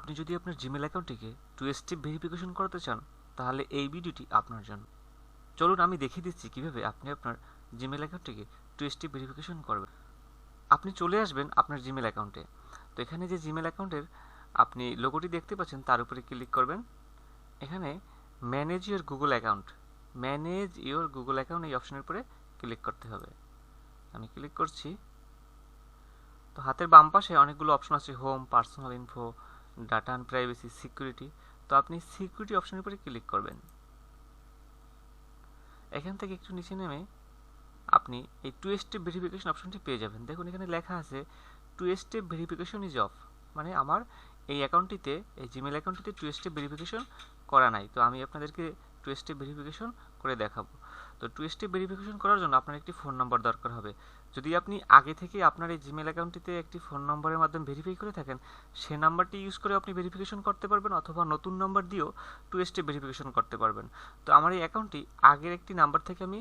আপনি যদি আপনার জিমেল অ্যাকাউন্টটিকে 2 স্টেপ ভেরিফিকেশন করতে চান তাহলে এই ভিডিওটি আপনার জন্য। চলুন আমি দেখিয়ে দিচ্ছি কিভাবে আপনি আপনার জিমেল অ্যাকাউন্টটিকে 2 স্টেপ ভেরিফিকেশন করবেন। আপনি চলে আসবেন আপনার জিমেল অ্যাকাউন্টে। তো এখানে যে জিমেল অ্যাকাউন্টের আপনি লোগোটি দেখতে পাচ্ছেন তার উপরে ক্লিক করবেন। এখানে ম্যানেজ ইওর গুগল অ্যাকাউন্ট এই অপশনের উপরে ক্লিক করতে হবে। আমি ক্লিক করছি। তো হাতের বাম পাশে অনেকগুলো অপশন আছে, home, personal info, data and privacy, security. তো আপনি সিকিউরিটি অপশনের উপরে ক্লিক করবেন। এখান থেকে একটু নিচে নেমে আপনি এই 2 স্টেপ ভেরিফিকেশন অপশনটি পেয়ে যাবেন। দেখুন এখানে লেখা আছে 2 স্টেপ ভেরিফিকেশন ইজ অফ, মানে আমার এই অ্যাকাউন্টটিতে, এই জিমেল অ্যাকাউন্টটিতে 2 স্টেপ ভেরিফিকেশন করা নাই। তো আমি আপনাদেরকে 2 স্টেপ ভেরিফিকেশন করে দেখাবো। তো 2 স্টেপ ভেরিফিকেশন করার জন্য আপনার একটি ফোন নাম্বার দরকার হবে। যদি আপনি আগে থেকে আপনার এই জিমেল অ্যাকাউন্টটিতে একটি ফোন নম্বরের মাধ্যমে ভেরিফাই করে থাকেন, সে নাম্বারটি ইউজ করে আপনি ভেরিফিকেশন করতে পারবেন, অথবা নতুন নাম্বার দিয়েও 2 স্টেপ ভেরিফিকেশন করতে পারবেন। তো আমার এই অ্যাকাউন্টটি আগের একটি নাম্বার থেকে আমি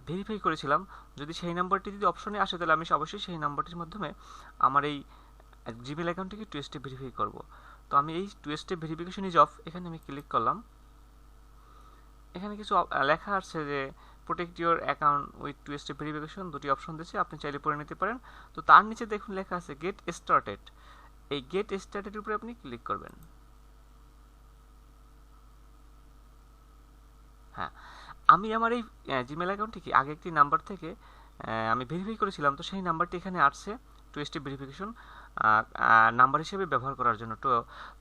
ভেরিফাই করেছিলাম। যদি সেই নাম্বারটি যদি অপশনে আসে তাহলে আমি অবশ্যই সেই নাম্বারটির মাধ্যমে আমার এই জিমেল অ্যাকাউন্টটিকে 2 স্টেপ ভেরিফাই করব। তো আমি এই 2 স্টেপ ভেরিফিকেশন ইজ অফ এখানে আমি ক্লিক করলাম। এখানে কিছু লেখা আছে যে protect your account with 2 step verification, দুটি অপশন দিয়েছে, আপনি চাইলে পড়ে নিতে পারেন। তো তার নিচে দেখুন লেখা আছে গেট স্টার্টেড। এই গেট স্টার্টেড উপরে আপনি ক্লিক করবেন। হ্যাঁ, আমি আমার এই জিমেল অ্যাকাউন্টটিকে আগে একটি নাম্বার থেকে আমি ভেরিফাই করেছিলাম। তো সেই নাম্বারটি এখানে আসছে 2 স্টেপ ভেরিফিকেশন নাম্বার হিসেবে ব্যবহার করার জন্য।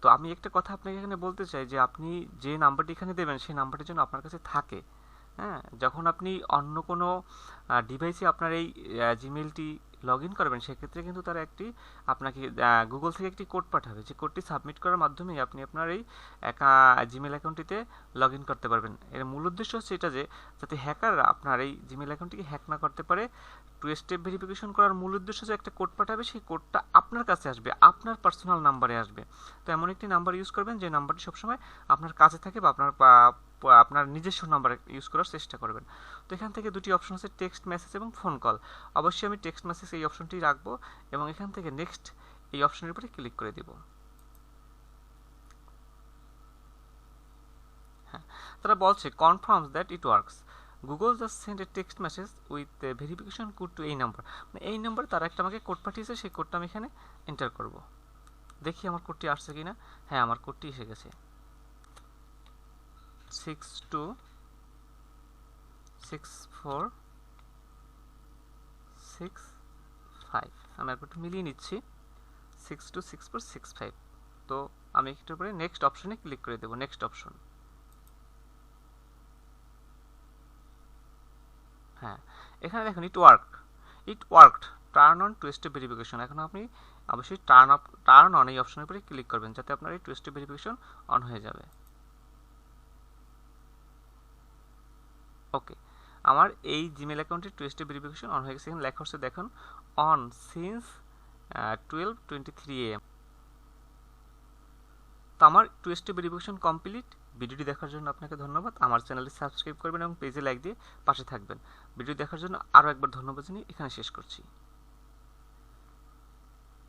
তো আমি একটা কথা আপনাকে এখানে বলতে চাই যে আপনি যে নাম্বারটি এখানে দেবেন সেই নাম্বারটি যেন আপনার কাছে থাকে। হ্যাঁ, যখন আপনি অন্য কোনো ডিভাইসে আপনার এই জিমেলটি লগ ইন করবেন, সেক্ষেত্রে কিন্তু তারা আপনাকে গুগল থেকে একটি কোড পাঠাবে। যে কোডটি সাবমিট করার মাধ্যমেই আপনি আপনার এই জিমেল অ্যাকাউন্টটিতে লগ ইন করতে পারবেন। এর মূল উদ্দেশ্য হচ্ছে এটা যে যাতে হ্যাকাররা আপনার এই জিমেল অ্যাকাউন্টটিকে হ্যাক না করতে পারে। 2 স্টেপ ভেরিফিকেশন করার মূল উদ্দেশ্য যে একটা কোড পাঠাবে, সেই কোডটা আপনার কাছে আসবে, আপনার পার্সোনাল নাম্বারে আসবে। তো এমন একটি নাম্বার ইউজ করবেন যে নাম্বারটি সবসময় আপনার কাছে থাকে বা আপনার নিজস্ব নাম্বার ইউজ করার চেষ্টা করবেন। তো এখান থেকে দুটি অপশন আছে, টেক্সট মেসেজ এবং ফোন কল। অবশ্যই আমি টেক্সট মেসেজ এই অপশনটি রাখবো এবং এখান থেকে নেক্সট এই অপশনের উপরে ক্লিক করে দিব। হ্যাঁ, তারা বলছে confirms that it works, Google just send a text message with verification code to এই নাম্বার। মানে এই নাম্বারে তারা একটা আমাকে কোড পাঠিয়েছে, সেই কোডটা আমি এখানে এন্টার করব। দেখি আমার কোডটি আসছে কিনা। হ্যাঁ, আমার কোডটি এসে গেছে 626465। আমি একটু মিলিয়ে নিচ্ছি, 626465। তো আমি একটু পরে নেক্সট অপশনে ক্লিক করে দেবো, নেক্সট অপশন। হ্যাঁ, এখানে দেখুন ইট worked turn on 2 step verification. এখন আপনি অবশ্যই টার্ন অন এই অপশনের উপরে ক্লিক করবেন যাতে আপনার এই 2 স্টেপ ভেরিফিকেশন অন হয়ে যাবে। ওকে, আমার এই জিমেল অ্যাকাউন্টের 2 স্টেপ ভেরিফিকেশন অন হয়ে গেছে। এখানে লেখা হচ্ছে দেখুন অন সিন্স 12:23 AM। তো আমার 2 স্টেপ ভেরিফিকেশন কমপ্লিট। ভিডিওটি দেখার জন্য আপনাকে ধন্যবাদ। আমার চ্যানেলটি সাবস্ক্রাইব করবেন এবং পেজে লাইক দিয়ে পাশে থাকবেন। ভিডিও দেখার জন্য আরও একবার ধন্যবাদ জানিয়ে এখানে শেষ করছি।